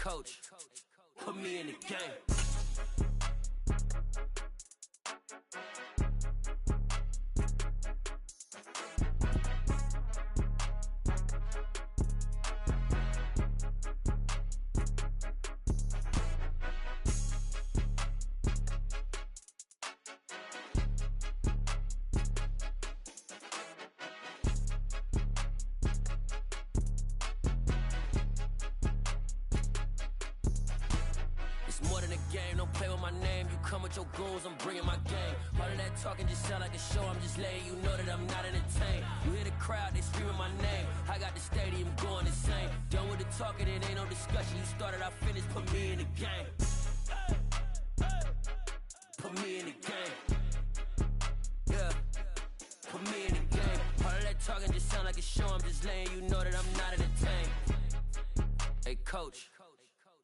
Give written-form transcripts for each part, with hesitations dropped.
coach, put me in the game. It's more than a game, don't play with my name. You come with your goons, I'm bringing my game. All of that talking just sound like a show, I'm just letting you know that I'm not entertained. You hear the crowd, they screaming my name. I got the stadium going insane. Done with the talking, it ain't no discussion. You started, I finished, put me in the game. Put me in the game. Yeah, put me in the game. All of that talking just sound like a show, I'm just letting you know that I'm not entertained. Hey coach,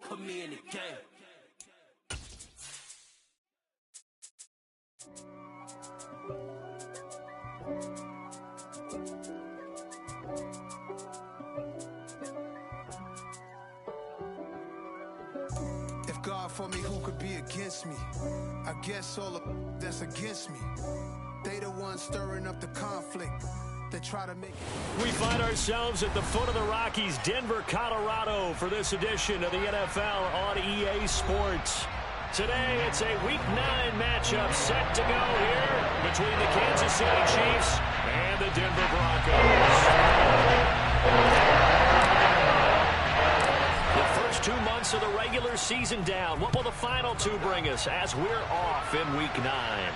put me in the game. If God for me, who could be against me? I guess all of that's against me. They the ones stirring up the conflict. They try to make it. We find ourselves at the foot of the Rockies, Denver, Colorado, for this edition of the NFL on EA Sports. Today, it's a Week 9 matchup set to go here between the Kansas City Chiefs and the Denver Broncos. The first 2 months of the regular season down. What will the final two bring us as we're off in Week 9?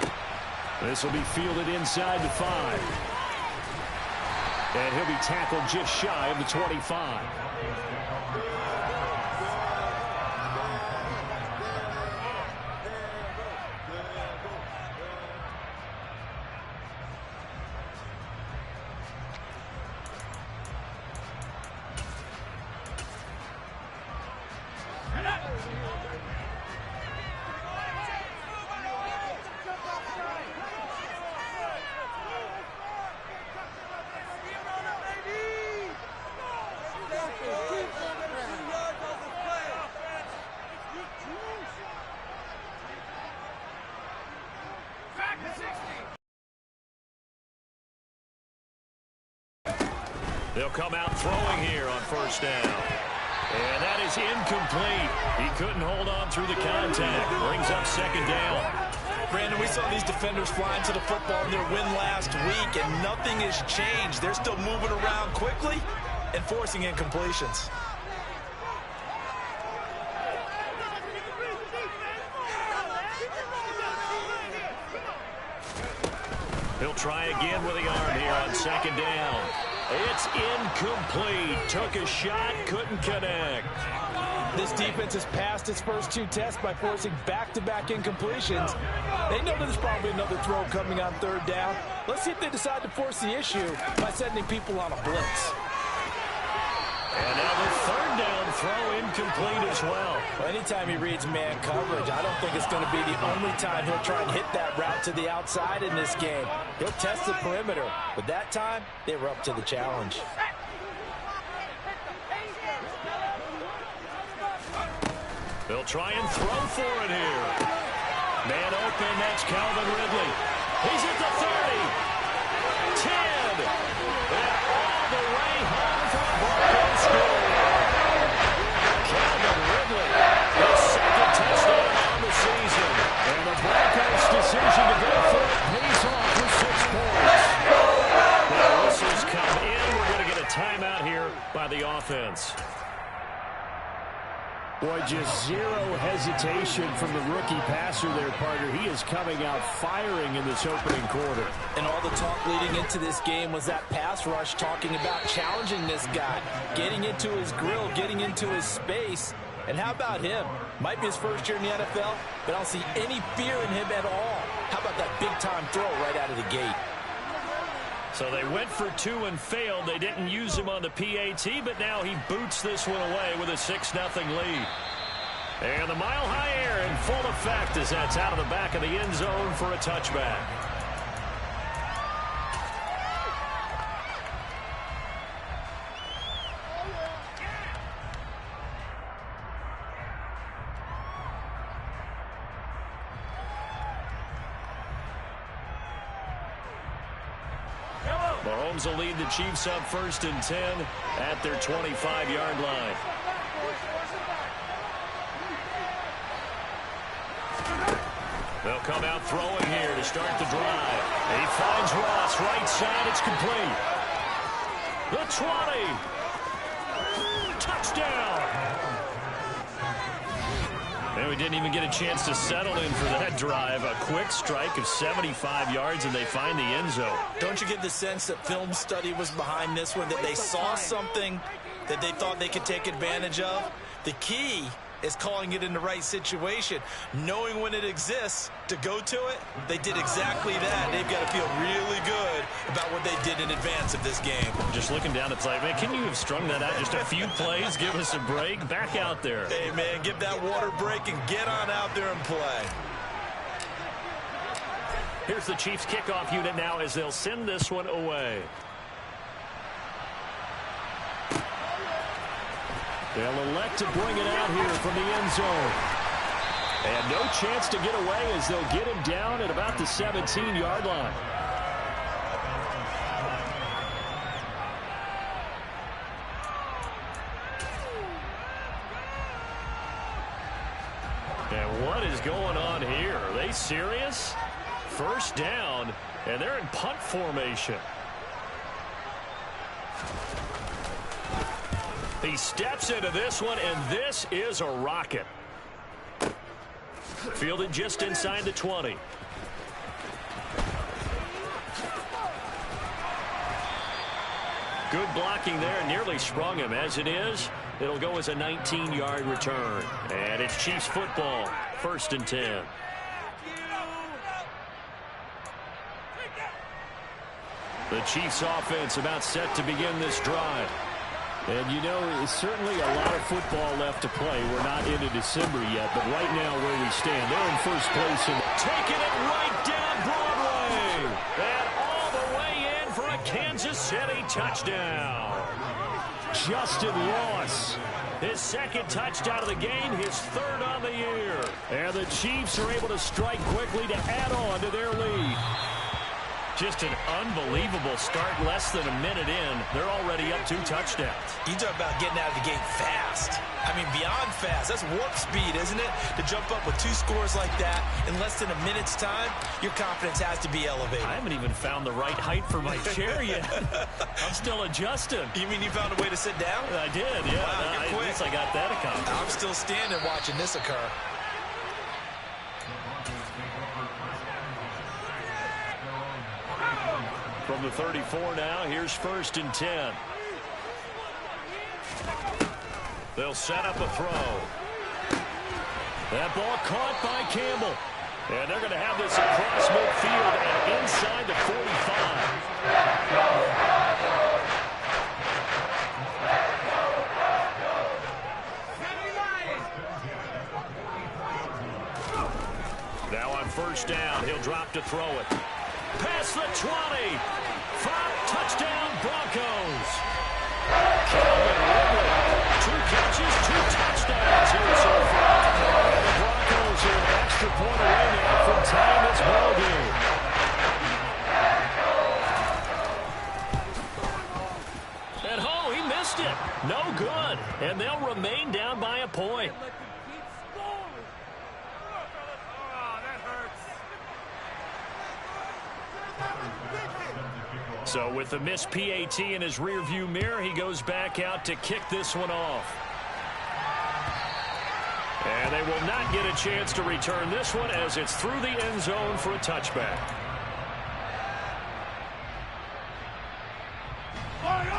This will be fielded inside the 5. And he'll be tackled just shy of the 25. They'll come out throwing here on first down. And that is incomplete. He couldn't hold on through the contact. Brings up second down. Brandon, we saw these defenders flying to the football in their win last week, and nothing has changed. They're still moving around quickly and forcing incompletions. He'll try again with the arm here on second down. It's incomplete. Took a shot, couldn't connect. This defense has passed its first 2 tests by forcing back-to-back incompletions. They know there's probably another throw coming on third down. Let's see if they decide to force the issue by sending people on a blitz. And now the third down throw incomplete as well. Anytime he reads man coverage, I don't think it's going to be the only time he'll try and hit that route to the outside in this game. He'll test the perimeter, but that time they were up to the challenge. They'll try and throw for it here. Man open, that's Calvin Ridley. He's at the 30. 10. And all the way home for the Broncos score. Calvin Ridley, his second touchdown on the season. And the Broncos' decision to go for it pays off for 6 points. The whistles come in. We're going to get a timeout here by the offense. Boy, just zero hesitation from the rookie passer there, partner. He is coming out firing in this opening quarter. And all the talk leading into this game was that pass rush, talking about challenging this guy, getting into his grill, getting into his space. And how about him? Might be his first year in the NFL, but I don't see any fear in him at all. How about that big-time throw right out of the gate? So they went for 2 and failed. They didn't use him on the PAT, but now he boots this one away with a 6-0 lead. And the mile-high air in full effect as that's out of the back of the end zone for a touchback. Mahomes will lead the Chiefs up 1st and 10 at their 25-yard line. They'll come out throwing here to start the drive. He finds Ross, right side, it's complete. The 20. Touchdown. And we didn't even get a chance to settle in for that drive. A quick strike of 75 yards, and they find the end zone. Don't you get the sense that film study was behind this one, that they saw something that they thought they could take advantage of? The key is calling it in the right situation, knowing when it exists to go to it. They did exactly that. They've got to feel really good about what they did in advance of this game. Just looking down, it's like, man, can you have strung that out just a few plays? Give us a break. Back out there. Hey, man, give that water break and get on out there and play. Here's the Chiefs kickoff unit now as they'll send this one away. They'll elect to bring it out here from the end zone. And no chance to get away as they'll get him down at about the 17-yard line. And what is going on here? Are they serious? First down, and they're in punt formation. He steps into this one, and this is a rocket. Fielded just inside the 20. Good blocking there, nearly sprung him. As it is, it'll go as a 19-yard return. And it's Chiefs football, 1st and 10. The Chiefs offense about set to begin this drive. And, you know, it's certainly a lot of football left to play. We're not into December yet, but right now where we stand, they're in first place. And taking it right down Broadway. And all the way in for a Kansas City touchdown. Justin Ross, his 2nd touchdown of the game, his 3rd on the year. And the Chiefs are able to strike quickly to add on to their lead. Just an unbelievable start, less than a minute in. They're already up 2 touchdowns. You talk about getting out of the gate fast. I mean, beyond fast. That's warp speed, isn't it? To jump up with 2 scores like that in less than a minute's time, your confidence has to be elevated. I haven't even found the right height for my chair yet. I'm still adjusting. You mean you found a way to sit down? I did, yeah. Wow, At least I got that accomplished. I'm still standing watching this occur. From the 34 now, here's 1st and 10. They'll set up a throw. That ball caught by Campbell. And they're going to have this across midfield and inside the 45. Now on 1st down, he'll drop to throw it. Past the 20. 5 touchdown Broncos. Calvin Ridley. 2 catches, 2 touchdowns here so far. And the Broncos are an extra point away now from tying this ball game. And he missed it. No good. And they'll remain down by a point. So with the missed PAT in his rearview mirror, he goes back out to kick this one off. And they will not get a chance to return this one as it's through the end zone for a touchback.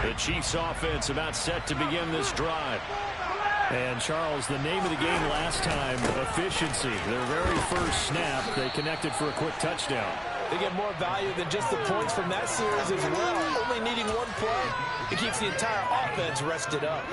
The Chiefs offense about set to begin this drive. And, Charles, the name of the game last time, efficiency. Their very first snap, they connected for a quick touchdown. They get more value than just the points from that series as well. Only needing 1 play, it keeps the entire offense rested up.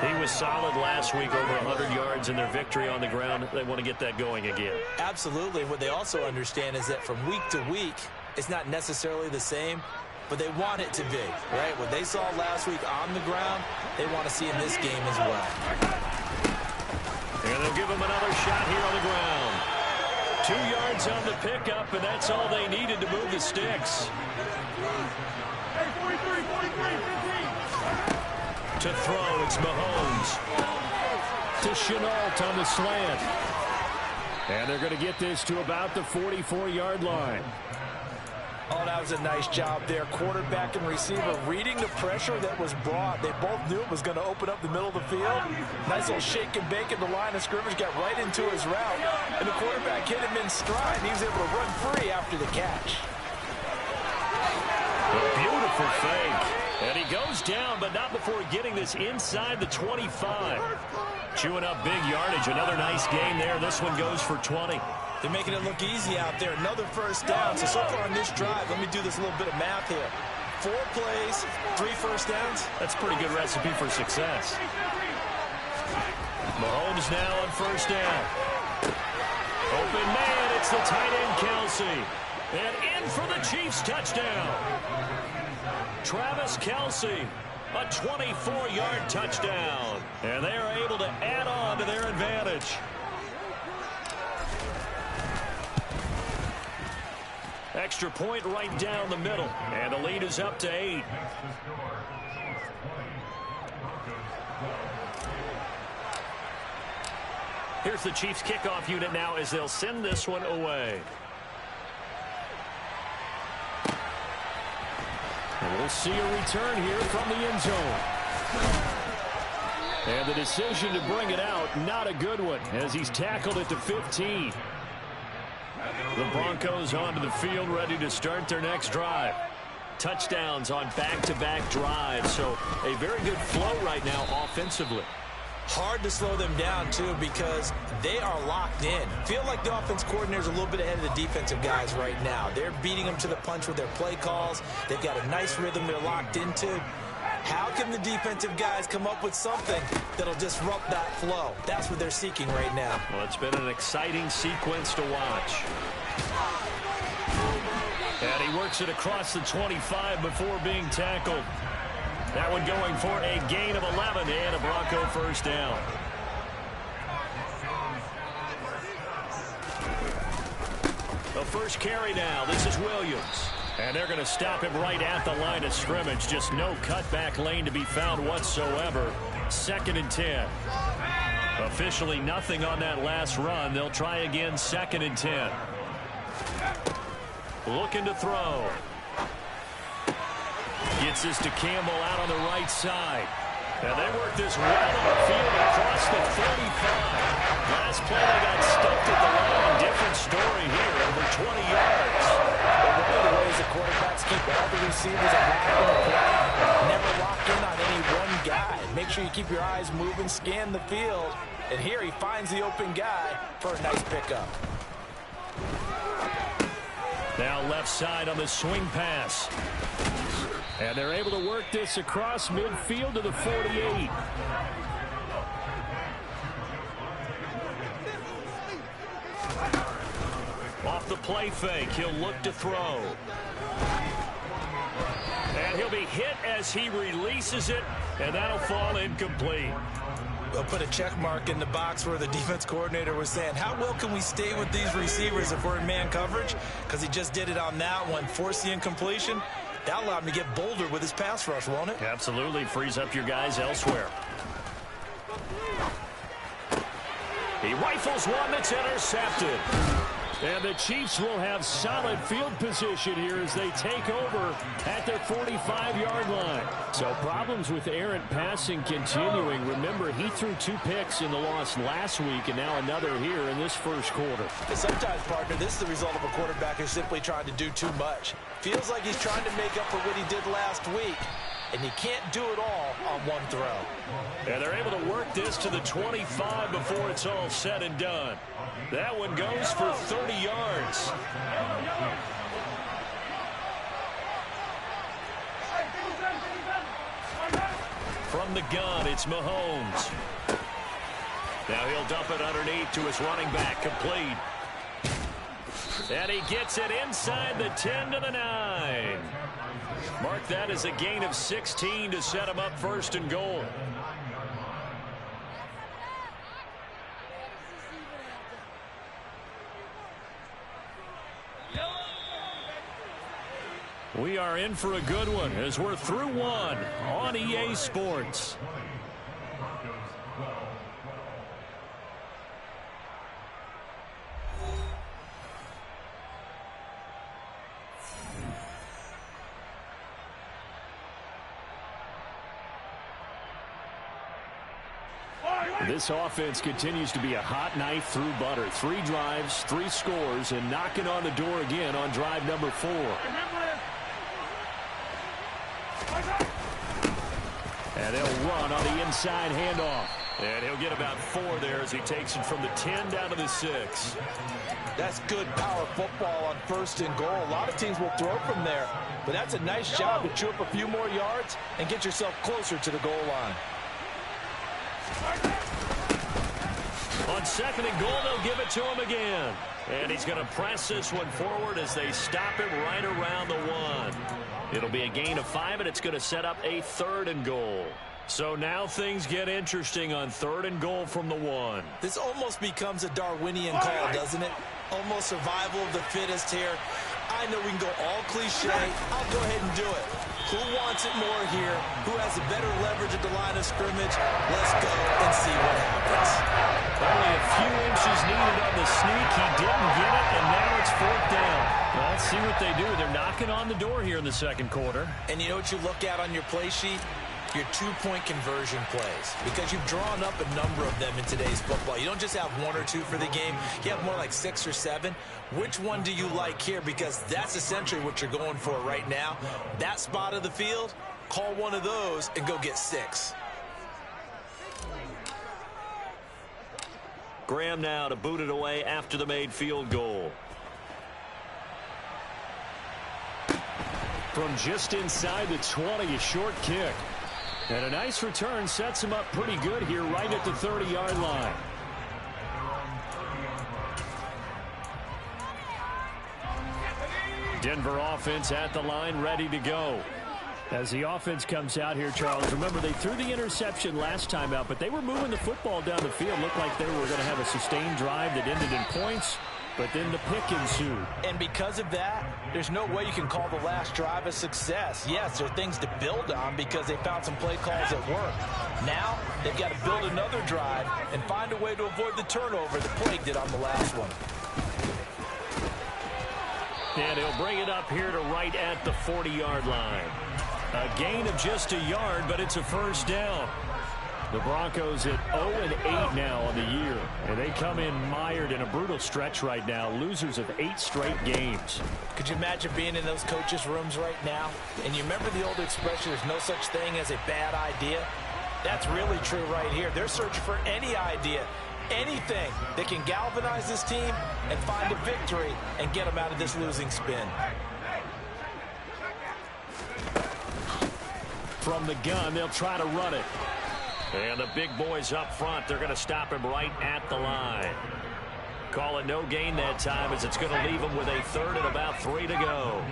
He was solid last week, over 100 yards in their victory on the ground. They want to get that going again. Absolutely. What they also understand is that from week to week, it's not necessarily the same, but they want it to be, right? What they saw last week on the ground, they want to see in this game as well. And they'll give him another shot here on the ground. 2 yards on the pickup, and that's all they needed to move the sticks. To throw, it's Mahomes. To Chenault on the slant. And they're going to get this to about the 44-yard line. Oh, that was a nice job there. Quarterback and receiver reading the pressure that was brought. They both knew it was going to open up the middle of the field. Nice little shake and bake at the line of scrimmage. Got right into his route. And the quarterback hit him in stride. He was able to run free after the catch. A beautiful fake. And he goes down, but not before getting this inside the 25. Chewing up big yardage. Another nice gain there. This one goes for 20. They're making it look easy out there. Another first down. So far on this drive, let me do this little bit of math here. 4 plays, 3 first downs. That's a pretty good recipe for success. Mahomes now on first down. Open man, it's the tight end Kelsey. And in for the Chiefs touchdown. Travis Kelsey, a 24-yard touchdown. And they are able to add on to their advantage. Extra point right down the middle. And the lead is up to 8. Here's the Chiefs kickoff unit now as they'll send this one away. And we'll see a return here from the end zone. And the decision to bring it out, not a good one, as he's tackled at the 15. The Broncos onto the field, ready to start their next drive. Touchdowns on back-to-back drives, so a very good flow right now offensively. Hard to slow them down, too, because they are locked in. Feel like the offense coordinator's a little bit ahead of the defensive guys right now. They're beating them to the punch with their play calls. They've got a nice rhythm they're locked into. How can the defensive guys come up with something that'll disrupt that flow? That's what they're seeking right now. Well, it's been an exciting sequence to watch. And he works it across the 25 before being tackled. That one going for a gain of 11 and a Bronco first down. The first carry now. This is Williams. And they're going to stop him right at the line of scrimmage. Just no cutback lane to be found whatsoever. 2nd and 10. Officially nothing on that last run. They'll try again 2nd and 10. Looking to throw. Gets this to Campbell out on the right side. And they work this right on the field across the 35. Last play they got stuffed at the line. Different story here, over 20 yards. But one of the ways the quarterbacks keep all the receivers around in the play, never lock in on any one guy. Make sure you keep your eyes moving, scan the field. And here he finds the open guy for a nice pickup. Now left side on the swing pass. And they're able to work this across midfield to the 48. Off the play fake, he'll look to throw. And he'll be hit as he releases it, and that'll fall incomplete. They'll put a check mark in the box where the defense coordinator was saying, how well can we stay with these receivers if we're in man coverage? Because he just did it on that one, force the incompletion. That allowed him to get bolder with his pass rush, won't it? Absolutely. Frees up your guys elsewhere. He rifles one that's intercepted. And the Chiefs will have solid field position here as they take over at their 45-yard line. So problems with errant passing continuing. Remember, he threw 2 picks in the loss last week and now another here in this first quarter. Sometimes, partner, this is the result of a quarterback who's simply trying to do too much. Feels like he's trying to make up for what he did last week. And you can't do it all on one throw. And they're able to work this to the 25 before it's all said and done. That one goes for 30 yards. From the gun, it's Mahomes. Now he'll dump it underneath to his running back, complete. And he gets it inside the 10 to the 9. Mark that as a gain of 16 to set him up 1st and goal. We are in for a good one as we're through one on EA Sports. This offense continues to be a hot knife through butter. 3 drives, 3 scores, and knocking on the door again on drive number 4. And they'll run on the inside handoff. And he'll get about 4 there as he takes it from the 10 down to the 6. That's good power football on 1st and goal. A lot of teams will throw from there, but that's a nice job to chew up a few more yards and get yourself closer to the goal line. On 2nd and goal, they'll give it to him again. And he's going to press this one forward as they stop him right around the 1. It'll be a gain of 5, and it's going to set up a 3rd and goal. So now things get interesting on 3rd and goal from the 1. This almost becomes a Darwinian call, doesn't it? Almost survival of the fittest here. I know we can go all cliche. I'll go ahead and do it. Who wants it more here? Who has a better leverage at the line of scrimmage? Let's go and see what happens. Only a few inches needed on the sneak. He didn't get it, and now it's 4th down. Well, let's see what they do. They're knocking on the door here in the 2nd quarter. And you know what you look at on your play sheet? Your 2-point conversion plays, because you've drawn up a number of them in today's football. You don't just have 1 or 2 for the game. You have more like 6 or 7. Which one do you like here? Because that's essentially what you're going for right now. That spot of the field, call one of those and go get 6. Graham now to boot it away after the made field goal. From just inside the 20, a short kick. And a nice return sets him up pretty good here right at the 30-yard line. Denver offense at the line, ready to go. As the offense comes out here, Charles, remember they threw the interception last time out, but they were moving the football down the field. Looked like they were going to have a sustained drive that ended in points. But then the pick ensued. And because of that, there's no way you can call the last drive a success. Yes, there are things to build on because they found some play calls that work. Now, they've got to build another drive and find a way to avoid the turnover that plagued it on the last one. And he'll bring it up here to right at the 40-yard line. A gain of just a yard, but it's a 1st down. The Broncos at 0-8 now on the year, and they come in mired in a brutal stretch right now, losers of 8 straight games. Could you imagine being in those coaches' rooms right now? And you remember the old expression, there's no such thing as a bad idea? That's really true right here. They're searching for any idea, anything that can galvanize this team and find a victory and get them out of this losing spin. From the gun, they'll try to run it. And the big boys up front, they're going to stop him right at the line. Call it no gain that time as it's going to leave him with a 3rd and about 3 to go.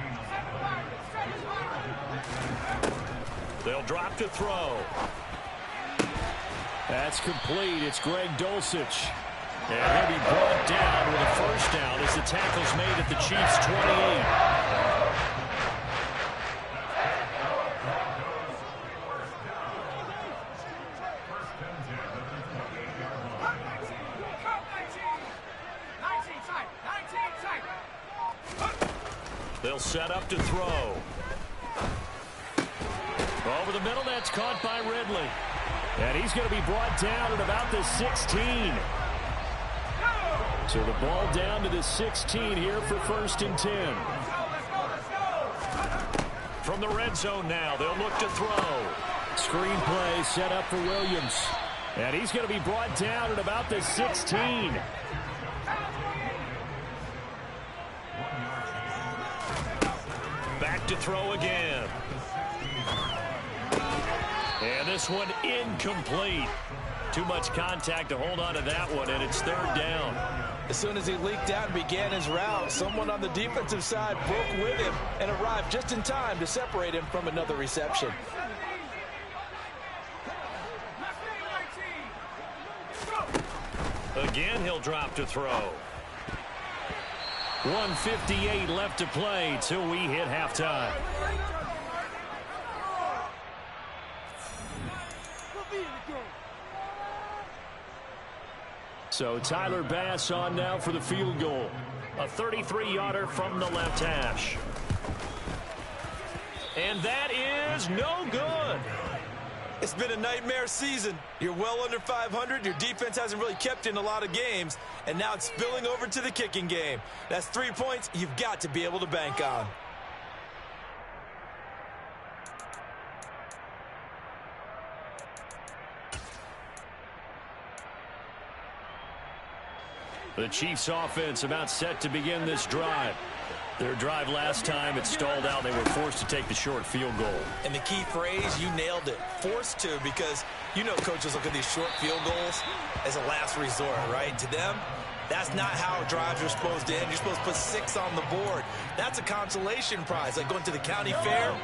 They'll drop to throw. That's complete. It's Greg Dulcich. And he'll be brought down with a 1st down as the tackle's made at the Chiefs' 28. They'll set up to throw. Over the middle, that's caught by Ridley. And he's going to be brought down at about the 16. So the ball down to the 16 here for 1st and 10. From the red zone now, they'll look to throw. Screen play set up for Williams. And he's going to be brought down at about the 16. Back to throw again. And this one incomplete. Too much contact to hold on to that one, and it's 3rd down. As soon as he leaked out and began his route, someone on the defensive side broke with him and arrived just in time to separate him from another reception. Again, he'll drop to throw. 1:58 left to play till we hit halftime. So Tyler Bass on now for the field goal. A 33-yarder from the left hash. And that is no good. It's been a nightmare season. You're well under 500. Your defense hasn't really kept in a lot of games. And now it's spilling over to the kicking game. That's 3 points you've got to be able to bank on. The Chiefs offense about set to begin this drive. Their drive last time, it stalled out. They were forced to take the short field goal. And the key phrase, you nailed it. Forced to, because you know coaches look at these short field goals as a last resort, right? To them, that's not how drives are supposed to end. You're supposed to put 6 on the board. That's a consolation prize, like going to the county fair.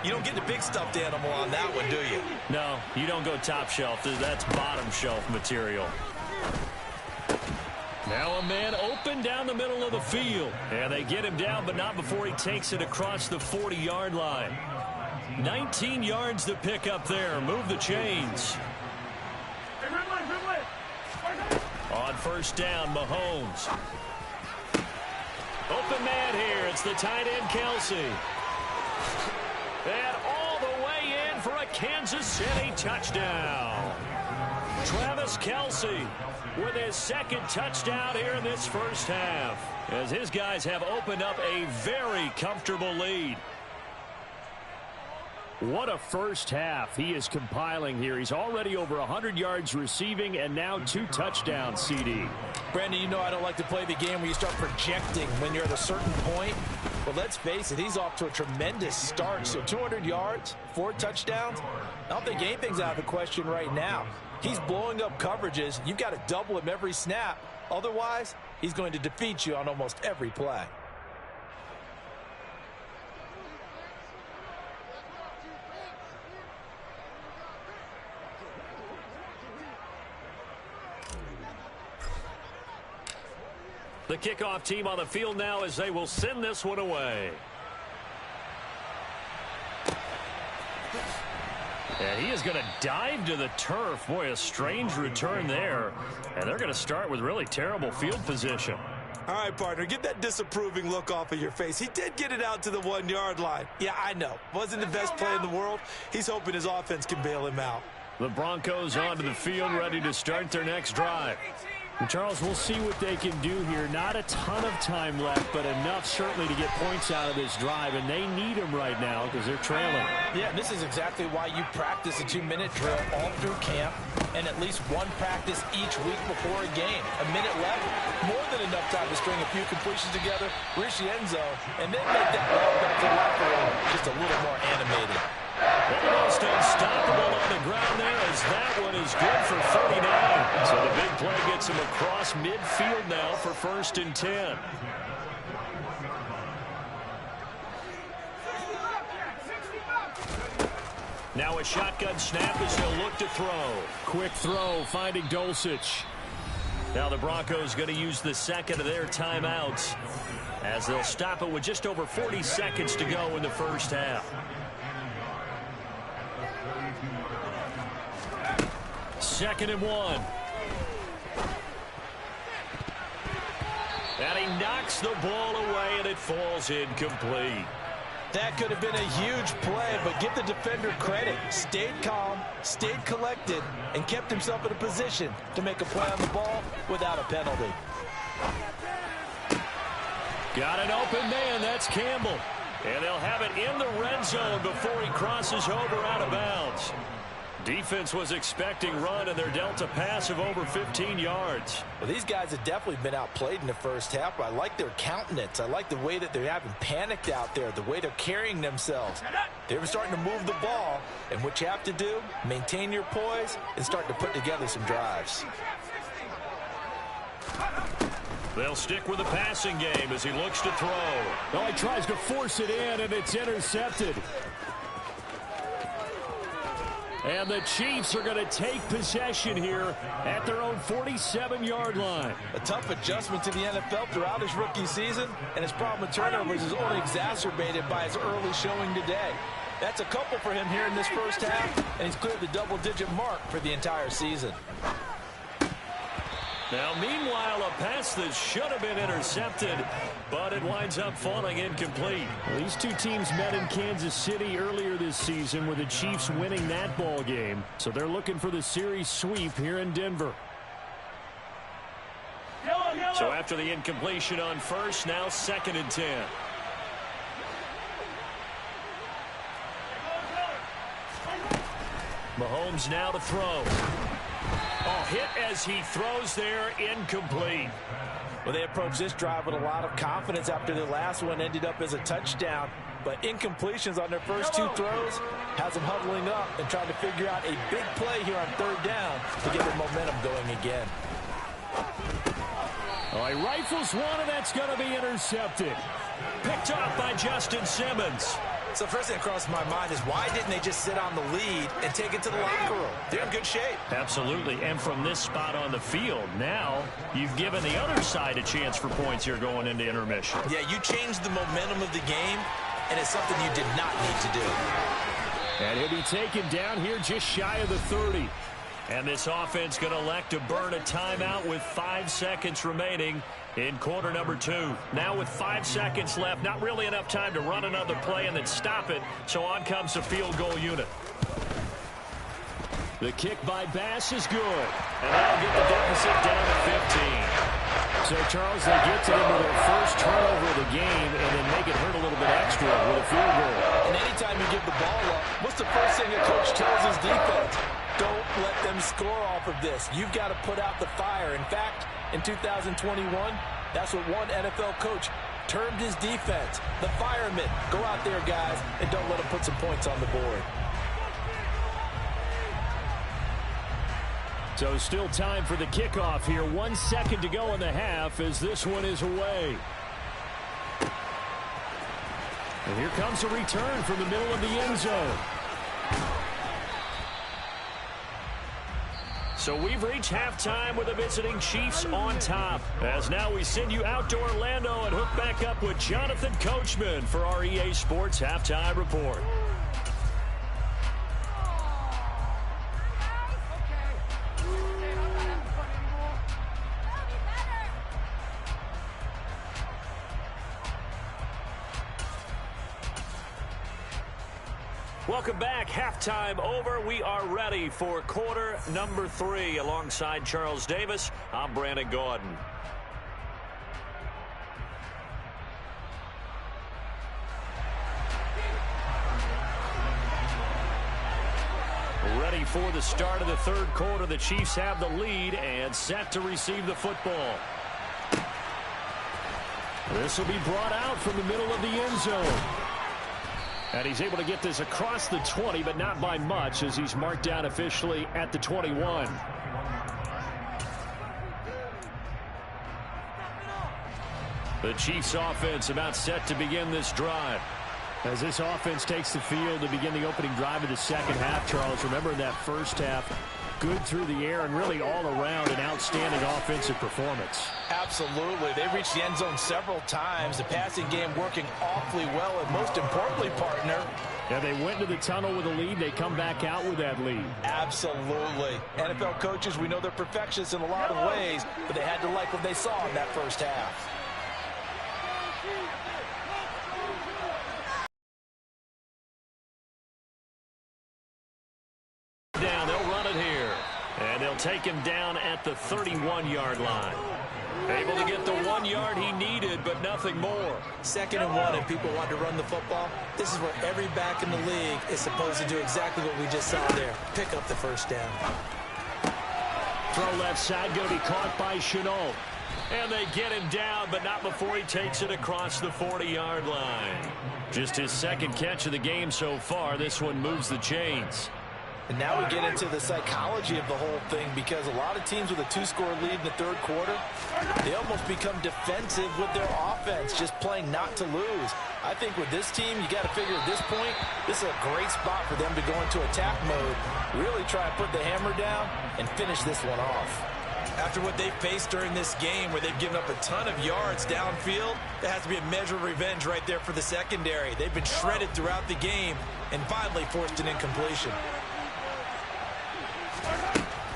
You don't get the big stuffed animal on that one, do you? No, you don't go top shelf. That's bottom shelf material. Now a man open down the middle of the field. And they get him down, but not before he takes it across the 40-yard line. 19 yards to pick up there. Move the chains. On first down, Mahomes. Open man here. It's the tight end, Kelsey. And all the way in for a Kansas City touchdown. Travis Kelsey with his second touchdown here in this first half, as his guys have opened up a very comfortable lead. What a first half he is compiling here. He's already over 100 yards receiving and now 2 touchdowns, CD. Brandon, you know I don't like to play the game where you start projecting when you're at a certain point. But let's face it, he's off to a tremendous start. So 200 yards, 4 touchdowns. I don't think anything's out of the question right now. He's blowing up coverages. You've got to double him every snap. Otherwise, he's going to defeat you on almost every play. The kickoff team on the field now as they will send this one away. And he is going to dive to the turf. Boy, a strange return there. And they're going to start with really terrible field position. All right, partner, get that disapproving look off of your face. He did get it out to the 1-yard line. Yeah, I know. Wasn't the best play in the world. He's hoping his offense can bail him out. The Broncos onto the field, ready to start their next drive. And Charles, we'll see what they can do here. Not a ton of time left, but enough certainly to get points out of this drive, and they need them right now because they're trailing. Yeah, this is exactly why you practice a 2-minute drill all through camp and at least one practice each week before a game. A minute left, more than enough time to string a few completions together, reach the end zone, and then make that walk back to the locker room just a little more animated. Almost unstoppable on the ground there as that one is good for 39. So the big play gets him across midfield now for 1st and 10. Now a shotgun snap as he'll look to throw. Quick throw finding Dulcich. Now the Broncos going to use the second of their timeouts as they'll stop it with just over 40 seconds to go in the first half. 2nd and 1. And he knocks the ball away, and it falls incomplete. That could have been a huge play, but give the defender credit. Stayed calm, stayed collected, and kept himself in a position to make a play on the ball without a penalty. Got an open man. That's Campbell. And they'll have it in the red zone before he crosses over out of bounds. Defense was expecting run, and they're dealt a pass of over 15 yards. Well, these guys have definitely been outplayed in the first half. I like their countenance. I like the way that they haven't panicked out there, the way they're carrying themselves. They're starting to move the ball, and what you have to do, maintain your poise and start to put together some drives. They'll stick with the passing game as he looks to throw. Oh, he tries to force it in, and it's intercepted. And the Chiefs are going to take possession here at their own 47-yard line. A tough adjustment to the NFL throughout his rookie season, and his problem with turnovers is only exacerbated by his early showing today. That's a couple for him here in this first half, and he's cleared the double-digit mark for the entire season. Now, meanwhile, a pass that should have been intercepted, but it winds up falling incomplete. These two teams met in Kansas City earlier this season with the Chiefs winning that ball game. So they're looking for the series sweep here in Denver. So after the incompletion on first, now 2nd and 10. Mahomes now to throw. Oh, hit as he throws there, incomplete. Well, they approached this drive with a lot of confidence after the last one ended up as a touchdown. But incompletions on their first two throws has them huddling up and trying to figure out a big play here on 3rd down to get their momentum going again. Oh, he rifles one, and that's going to be intercepted. Picked off by Justin Simmons. So first thing that crossed my mind is why didn't they just sit on the lead and take it to the locker room? They're in good shape. Absolutely, and from this spot on the field, now you've given the other side a chance for points here going into intermission. Yeah, you changed the momentum of the game, and it's something you did not need to do. And he'll be taken down here just shy of the 30. And this offense going to elect to burn a timeout with 5 seconds remaining in quarter number 2. Now with 5 seconds left, not really enough time to run another play and then stop it. So on comes the field goal unit. The kick by Bass is good. And that'll get the deficit down to 15. So, Charles, they get to them with their first turnover of the game and then make it hurt a little bit extra with a field goal. And anytime you give the ball up, what's the first thing a coach tells his defense? Don't let them score off of this. You've got to put out the fire. In fact, in 2021, that's what one NFL coach termed his defense. The firemen. Go out there, guys, and don't let them put some points on the board. So still time for the kickoff here. 1 second to go in the half as this one is away. And here comes a return from the middle of the end zone. So we've reached halftime with the visiting Chiefs on top. As now we send you out to Orlando and hook back up with Jonathan Coachman for our EA Sports Halftime Report. Welcome back. Halftime over. We are ready for quarter number 3. Alongside Charles Davis, I'm Brandon Gordon. Ready for the start of the 3rd quarter. The Chiefs have the lead and set to receive the football. This will be brought out from the middle of the end zone. And he's able to get this across the 20, but not by much, as he's marked down officially at the 21. The Chiefs offense about set to begin this drive. As this offense takes the field to begin the opening drive of the 2nd half, Charles, remember in that first half, good through the air and really all around an outstanding offensive performance. Absolutely. They reached the end zone several times. The passing game working awfully well, and most importantly, partner, yeah, they went into the tunnel with a lead. They come back out with that lead. Absolutely. NFL coaches, we know they're perfectionists in a lot of ways, but they had to like what they saw in that first half. Down, they'll run it here. And they'll take him down at the 31-yard line. Able to get the 1 yard he needed, but nothing more. 2nd and 1, and people want to run the football. This is where every back in the league is supposed to do exactly what we just saw there. Pick up the first down. Throw left side, going to be caught by Chenault. And they get him down, but not before he takes it across the 40-yard line. Just his 2nd catch of the game so far. This one moves the chains. And now we get into the psychology of the whole thing, because a lot of teams with a 2-score lead in the third quarter, they almost become defensive with their offense, just playing not to lose. I think with this team, you got to figure at this point, this is a great spot for them to go into attack mode, really try to put the hammer down and finish this one off. After what they've faced during this game, where they've given up a ton of yards downfield, there has to be a measure of revenge right there for the secondary. They've been shredded throughout the game and finally forced an incompletion.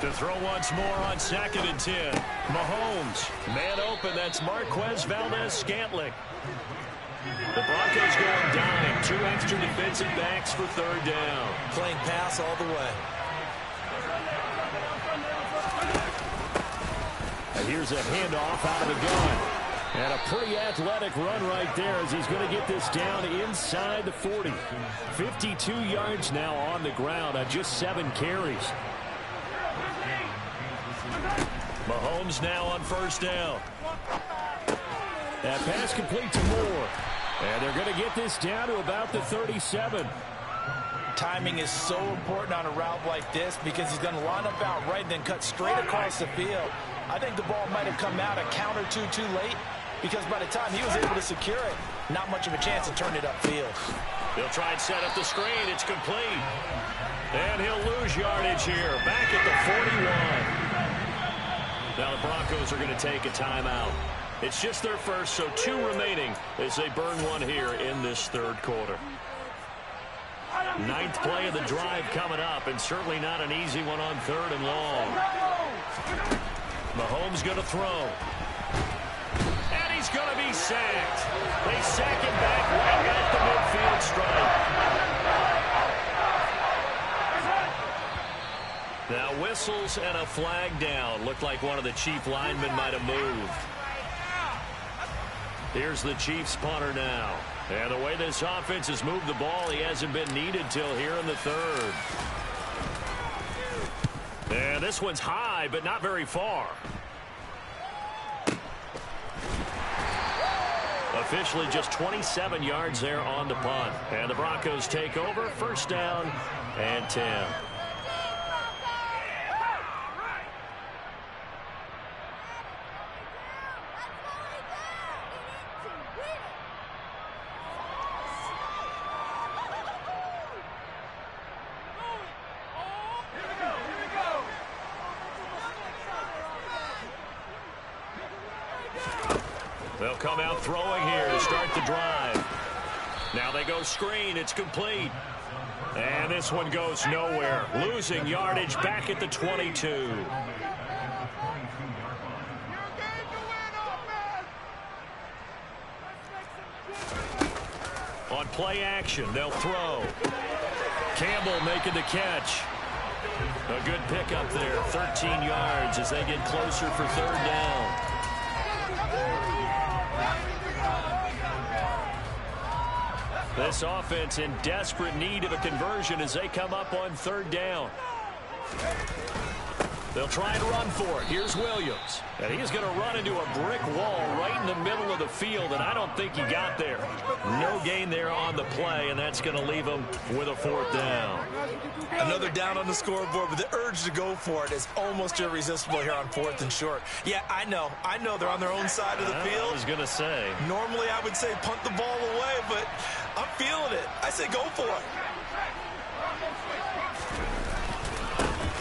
To throw once more on 2nd and 10. Mahomes. Man open, that's Marquez Valdez-Scantling. The Broncos going dime. 2 extra defensive backs for 3rd down. Playing pass all the way. And here's a handoff out of the gun. And a pretty athletic run right there as he's going to get this down inside the 40. 52 yards now on the ground on just 7 carries. Mahomes now on 1st down. That pass complete to Moore. And they're going to get this down to about the 37. Timing is so important on a route like this, because he's going to line up out right and then cut straight across the field. I think the ball might have come out a count or two too late, because by the time he was able to secure it, not much of a chance to turn it upfield. They'll try and set up the screen. It's complete. And he'll lose yardage here. Back at the 41. Now the Broncos are going to take a timeout. It's just their first, so 2 remaining as they burn one here in this 3rd quarter. 9th play of the drive coming up, and certainly not an easy one on 3rd and long. Mahomes going to throw. And he's going to be sacked. They sack him back right at the midfield stripe. Now whistles and a flag down. Looked like one of the Chief linemen might have moved. Here's the Chiefs punter now. And the way this offense has moved the ball, he hasn't been needed till here in the 3rd. And this one's high, but not very far. Officially just 27 yards there on the punt. And the Broncos take over. 1st down and 10. They'll come out throwing here to start the drive. Now they go screen. It's complete. And this one goes nowhere. Losing yardage back at the 22. On play action, they'll throw. Campbell making the catch. A good pickup there. 13 yards as they get closer for 3rd down. This offense in desperate need of a conversion as they come up on 3rd down. They'll try and run for it. Here's Williams. And he's going to run into a brick wall right in the middle of the field, and I don't think he got there. No gain there on the play, and that's going to leave him with a 4th down. Another down on the scoreboard, but the urge to go for it is almost irresistible here on 4th and short. Yeah, I know they're on their own side of the field. I was going to say. Normally I would say punt the ball away, but I'm feeling it. I say go for it.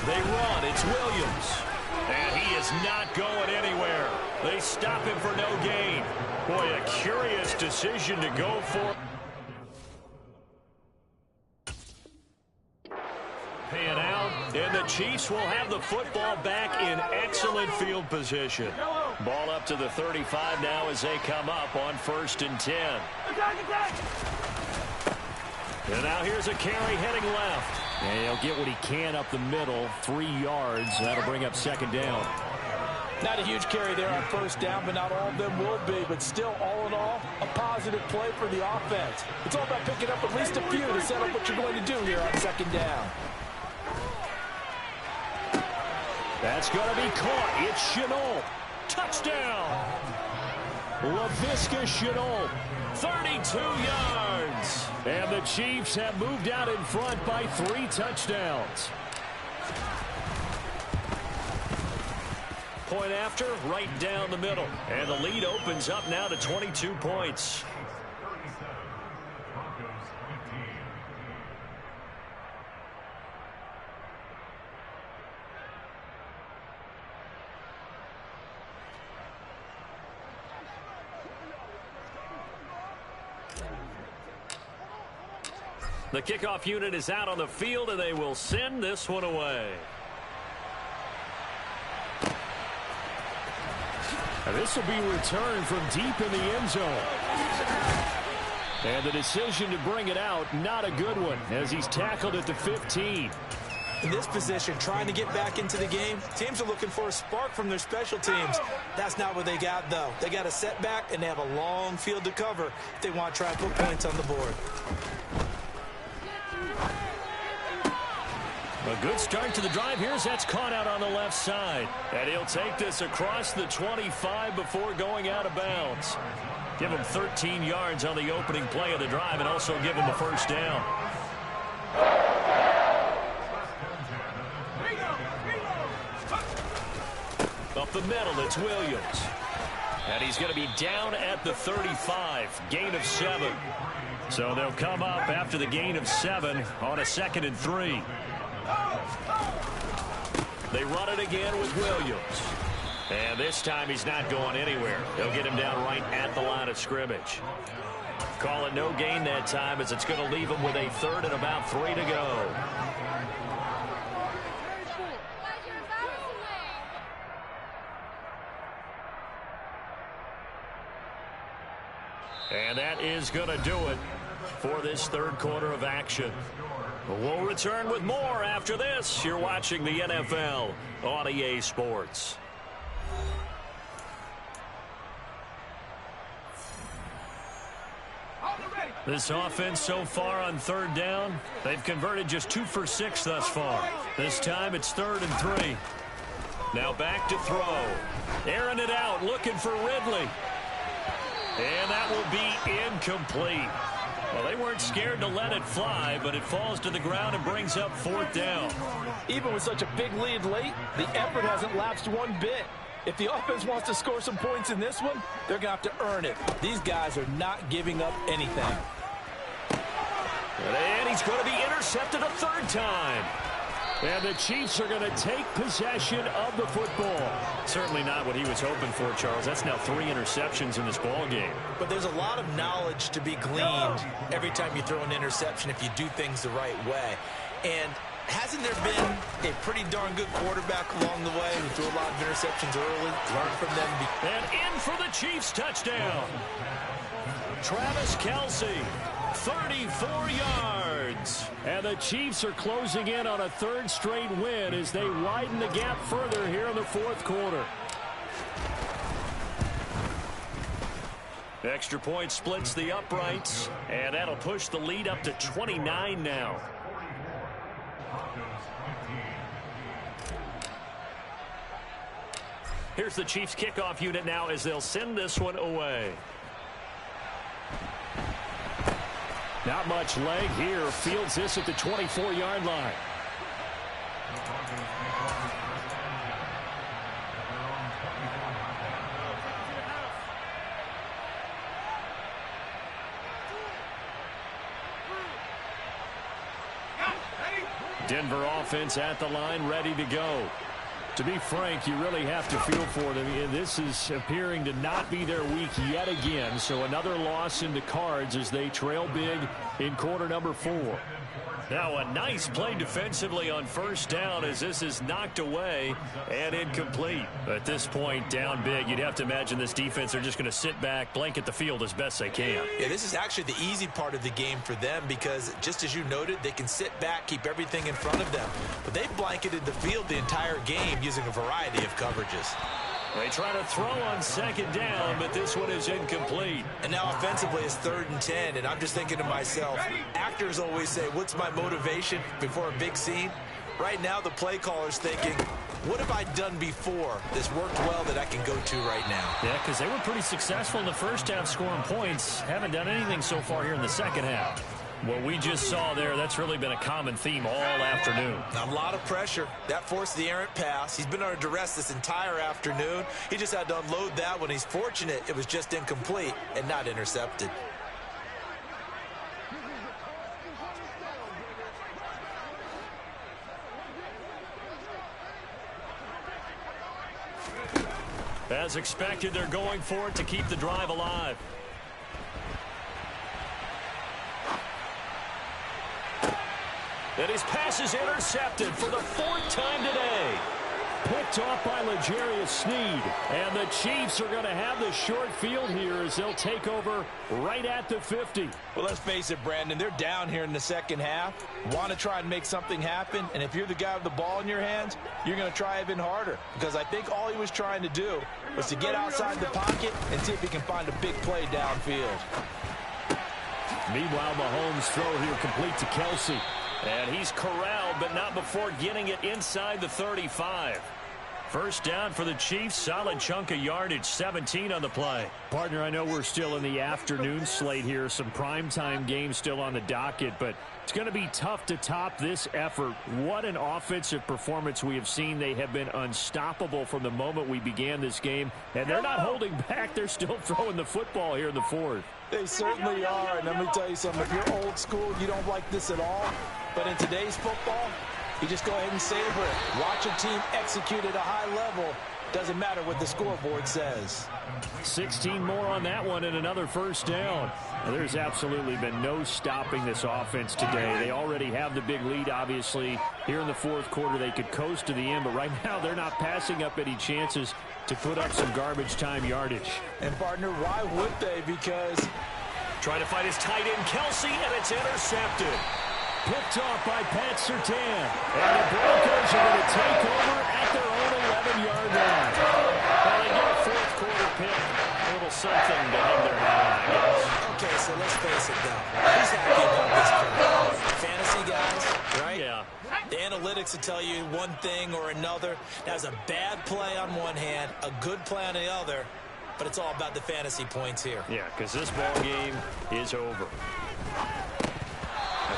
They run. It's Williams. And he is not going anywhere. They stop him for no gain. Boy, a curious decision to go for. Pan out, and the Chiefs will have the football back in excellent field position. Ball up to the 35 now as they come up on 1st and 10. And now here's a carry heading left. And he'll get what he can up the middle, 3 yards. That'll bring up 2nd down. Not a huge carry there on 1st down, but not all of them will be. But still, all in all, a positive play for the offense. It's all about picking up at least a few to set up what you're going to do here on 2nd down. That's going to be caught. It's Chenault. Touchdown. Laviska Shenault, 32 yards. And the Chiefs have moved out in front by 3 touchdowns. Point after, right down the middle. And the lead opens up now to 22 points. The kickoff unit is out on the field, and they will send this one away. And this will be returned from deep in the end zone. And the decision to bring it out, not a good one, as he's tackled at the 15. In this position, trying to get back into the game, teams are looking for a spark from their special teams. That's not what they got, though. They got a setback, and they have a long field to cover if they want to try and put points on the board. A good start to the drive. Here's that's caught out on the left side. And he'll take this across the 25 before going out of bounds. Give him 13 yards on the opening play of the drive and also give him a first down. Up the middle, it's Williams. And he's going to be down at the 35. Gain of 7. So they'll come up after the gain of 7 on a 2nd and 3. They run it again with Williams. And this time he's not going anywhere. They'll get him down right at the line of scrimmage. Call it no gain that time, as it's going to leave him with a 3rd and about 3 to go. And that is going to do it for this 3rd quarter of action. We'll return with more after this. You're watching the NFL on EA Sports. This offense so far on 3rd down, they've converted just 2 for 6 thus far. This time it's 3rd and 3. Now back to throw. Airing it out, looking for Ridley. And that will be incomplete. Well, they weren't scared to let it fly, but it falls to the ground and brings up 4th down. Even with such a big lead late, the effort hasn't lapsed one bit. If the offense wants to score some points in this one, they're going to have to earn it. These guys are not giving up anything. And he's going to be intercepted a 3rd time. And the Chiefs are going to take possession of the football. Certainly not what he was hoping for, Charles. That's now 3 interceptions in this ball game. But there's a lot of knowledge to be gleaned every time you throw an interception if you do things the right way. And hasn't there been a pretty darn good quarterback along the way who threw a lot of interceptions early, learned from them? And in for the Chiefs touchdown. Travis Kelce, 34 yards. And the Chiefs are closing in on a 3rd straight win as they widen the gap further here in the 4th quarter. Extra point splits the uprights, and that'll push the lead up to 29 now. Here's the Chiefs kickoff unit now as they'll send this one away. Not much leg here. Fields this at the 24-yard line. Denver offense at the line, ready to go. To be frank, you really have to feel for them. This is appearing to not be their week yet again. So another loss in the cards as they trail big in quarter number 4. Now a nice play defensively on 1st down as this is knocked away and incomplete. At this point, down big, you'd have to imagine this defense are just going to sit back, blanket the field as best they can. Yeah, this is actually the easy part of the game for them because, just as you noted, they can sit back, keep everything in front of them. But they've blanketed the field the entire game using a variety of coverages. They try to throw on 2nd down, but this one is incomplete. And now offensively it's 3rd and 10, and I'm just thinking to myself, actors always say, what's my motivation before a big scene? Right now the play caller's thinking, What have I done before that's worked well that I can go to right now? Yeah, because they were pretty successful in the first half scoring points. Haven't done anything so far here in the second half. What we just saw there, that's really been a common theme all afternoon. A lot of pressure. That forced the errant pass. He's been under duress this entire afternoon. He just had to unload that one. He's fortunate it was just incomplete and not intercepted. As expected, they're going for it to keep the drive alive. And his pass is intercepted for the 4th time today. Picked off by L'Jarius Sneed. And the Chiefs are going to have the short field here as they'll take over right at the 50. Well, let's face it, Brandon. They're down here in the second half. Want to try and make something happen. And if you're the guy with the ball in your hands, you're going to try even harder. Because I think all he was trying to do was to get outside the pocket and see if he can find a big play downfield. Meanwhile, Mahomes' throw here complete to Kelsey. And he's corralled, but not before getting it inside the 35. First down for the Chiefs. Solid chunk of yardage, 17 on the play. Partner, I know we're still in the afternoon slate here. Some primetime games still on the docket, but it's going to be tough to top this effort. What an offensive performance we have seen. They have been unstoppable from the moment we began this game, and they're not holding back. They're still throwing the football here in the 4th. They certainly are, and let me tell you something. If you're old school, you don't like this at all. But in today's football, you just go ahead and savor it. Watch a team execute at a high level. Doesn't matter what the scoreboard says. 16 more on that one and another first down. Now, there's absolutely been no stopping this offense today. They already have the big lead, obviously. Here in the 4th quarter, they could coast to the end, but right now they're not passing up any chances to put up some garbage time yardage. And, partner, why would they? Because trying to find his tight end, Kelsey, and it's intercepted. Picked off by Pat Surtain. And the Broncos are going to take over at their own 11-yard line. Well, they get a 4th quarter pick. A little something to hang their hat on, I guess. Okay, so let's face it, though. Who's happy about this play? Fantasy guys, right? Yeah. The analytics will tell you one thing or another. That's a bad play on one hand, a good play on the other, but it's all about the fantasy points here. Yeah, because this ball game is over.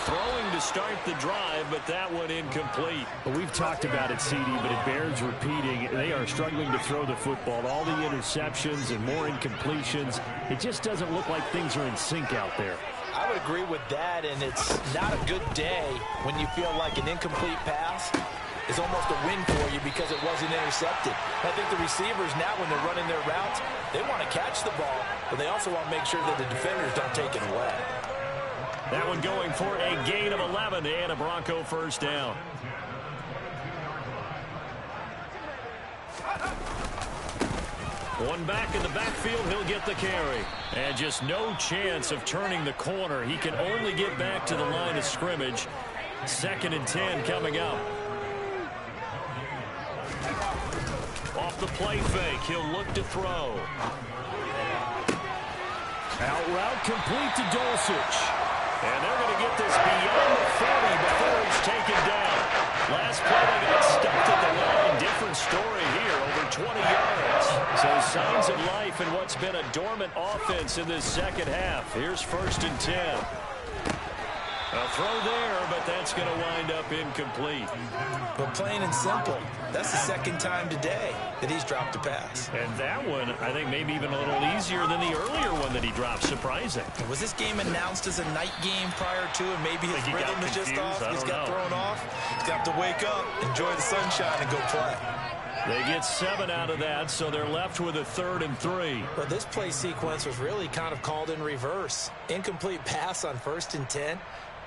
Throwing to start the drive, but that one incomplete. Well, we've talked about it, CD, but it bears repeating. They are struggling to throw the football. All the interceptions and more incompletions. It just doesn't look like things are in sync out there. I would agree with that, and it's not a good day when you feel like an incomplete pass is almost a win for you because it wasn't intercepted. I think the receivers now, when they're running their routes, they want to catch the ball, but they also want to make sure that the defenders don't take it away. That one going for a gain of 11 and a Bronco first down. One back in the backfield, he'll get the carry. And just no chance of turning the corner. He can only get back to the line of scrimmage. 2nd and 10 coming up. Off the play fake, he'll look to throw. Out route complete to Dulcich. And they're going to get this beyond the 40 before he's taken down. Last play, they got stuffed at the line. Different story here, over 20 yards. So signs of life in what's been a dormant offense in this second half. Here's 1st and 10. A throw there, but that's going to wind up incomplete. But plain and simple, that's the 2nd time today that he's dropped a pass. And that one, I think, maybe even a little easier than the earlier one that he dropped. Surprising. Was this game announced as a night game prior to, and maybe his rhythm is just off? He's got thrown off. He's got to wake up, enjoy the sunshine, and go play. They get 7 out of that, so they're left with a 3rd and 3. But this play sequence was really kind of called in reverse. Incomplete pass on 1st and 10.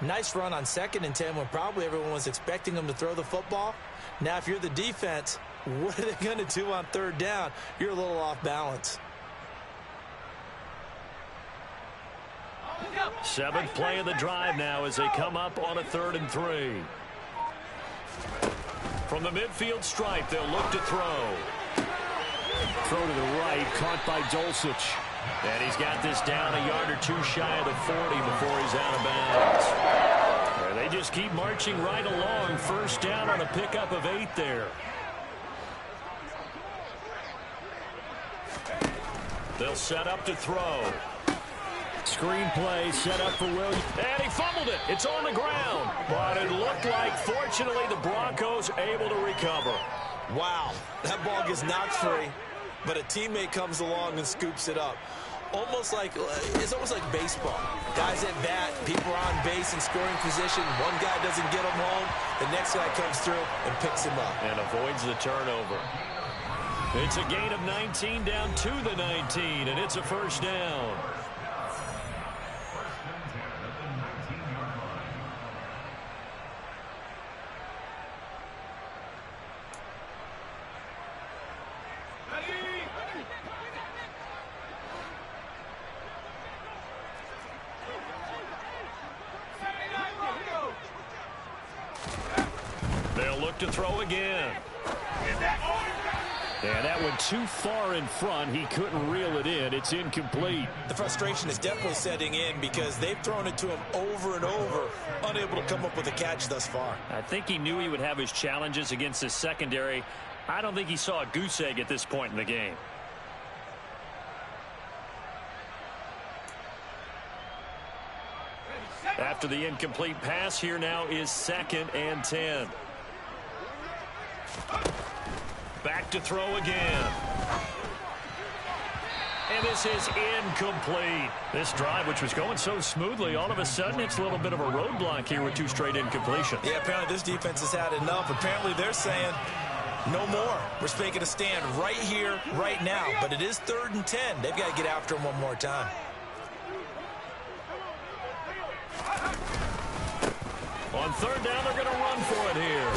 Nice run on 2nd and 10 when probably everyone was expecting them to throw the football. Now, if you're the defense, what are they going to do on 3rd down? You're a little off balance. 7th play of the drive now as they come up on a 3rd and 3. From the midfield stripe, they'll look to throw. Throw to the right, caught by Dulcich. And he's got this down a yard or two shy of the 40 before he's out of bounds. And they just keep marching right along. First down on a pickup of 8 there. They'll set up to throw. Screenplay set up for Williams. And he fumbled it. It's on the ground. But it looked like, fortunately, the Broncos able to recover. Wow, that ball gets knocked free, but a teammate comes along and scoops it up. It's almost like baseball. Guys at bat, people are on base in scoring position. One guy doesn't get him home. The next guy comes through and picks him up. And avoids the turnover. It's a gain of 19 down to the 19, and it's a first down. They'll look to throw again. And that went too far in front. He couldn't reel it in. It's incomplete. The frustration is definitely setting in because they've thrown it to him over and over, unable to come up with a catch thus far. I think he knew he would have his challenges against his secondary. I don't think he saw a goose egg at this point in the game. After the incomplete pass, here now is 2nd and 10. Back to throw again. And this is incomplete. This drive, which was going so smoothly, all of a sudden it's a little bit of a roadblock here with 2 straight incompletions. Yeah, apparently this defense has had enough. Apparently they're saying, no more. We're making a stand right here, right now. But it is 3rd and 10. They've got to get after him one more time. On 3rd down, they're going to run for it here.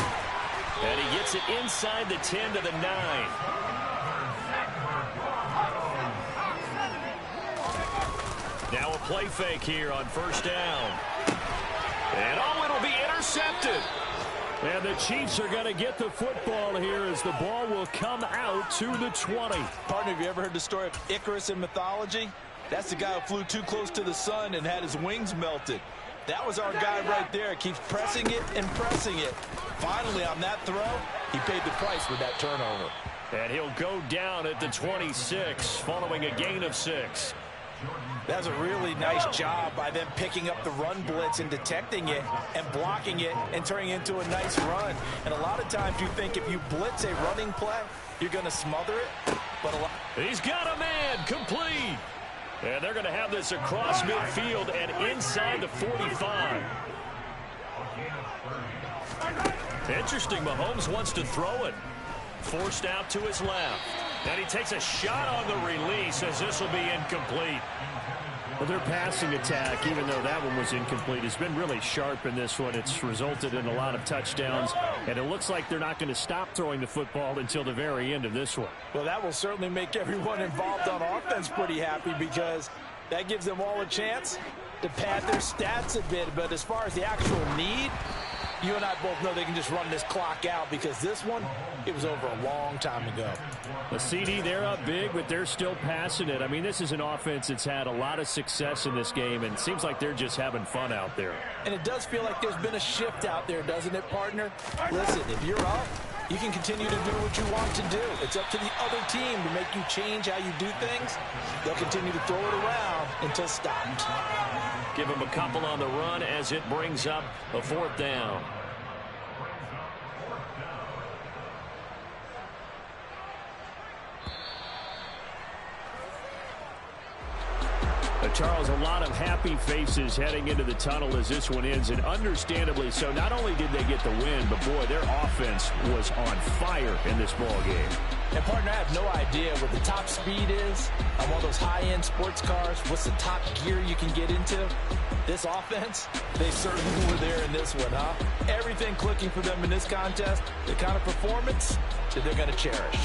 And he gets it inside the 10 to the 9. Now a play fake here on 1st down. And it'll be intercepted. And the Chiefs are going to get the football here as the ball will come out to the 20. Partner, have you ever heard the story of Icarus in mythology? That's the guy who flew too close to the sun and had his wings melted. That was our guy right there. Keeps pressing it and pressing it. Finally, on that throw, he paid the price with that turnover. And he'll go down at the 26, following a gain of 6. That was a really nice job by them picking up the run blitz and detecting it and blocking it and turning it into a nice run. And a lot of times you think if you blitz a running play, you're going to smother it. But he's got a man, complete. And they're going to have this across midfield and inside the 45. Interesting, Mahomes wants to throw it. Forced out to his left. And he takes a shot on the release as this will be incomplete. Well, their passing attack, even though that one was incomplete, has been really sharp in this one. It's resulted in a lot of touchdowns, and it looks like they're not going to stop throwing the football until the very end of this one. Well, that will certainly make everyone involved on offense pretty happy because that gives them all a chance to pad their stats a bit. But as far as the actual need, you and I both know they can just run this clock out because this one, it was over a long time ago. The CD, they're up big, but they're still passing it. I mean, this is an offense that's had a lot of success in this game, and it seems like they're just having fun out there. And it does feel like there's been a shift out there, doesn't it, partner? Listen, if you're up, you can continue to do what you want to do. It's up to the other team to make you change how you do things. They'll continue to throw it around until stopped. Give them a couple on the run as it brings up a 4th down. Charles, a lot of happy faces heading into the tunnel as this one ends, and understandably so. Not only did they get the win, but boy, their offense was on fire in this ball game. And partner, I have no idea what the top speed is on one of those high-end sports cars. What's the top gear you can get into? This offense, they certainly were there in this one, huh? Everything clicking for them in this contest, the kind of performance that they're going to cherish.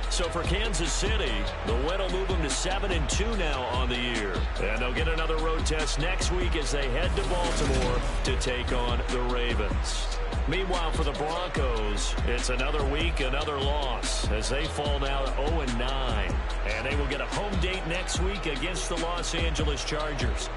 So for Kansas City, the win will move them to 7-2 now on the year. And they'll get another road test next week as they head to Baltimore to take on the Ravens. Meanwhile, for the Broncos, it's another week, another loss as they fall now to 0-9. And they will get a home date next week against the Los Angeles Chargers.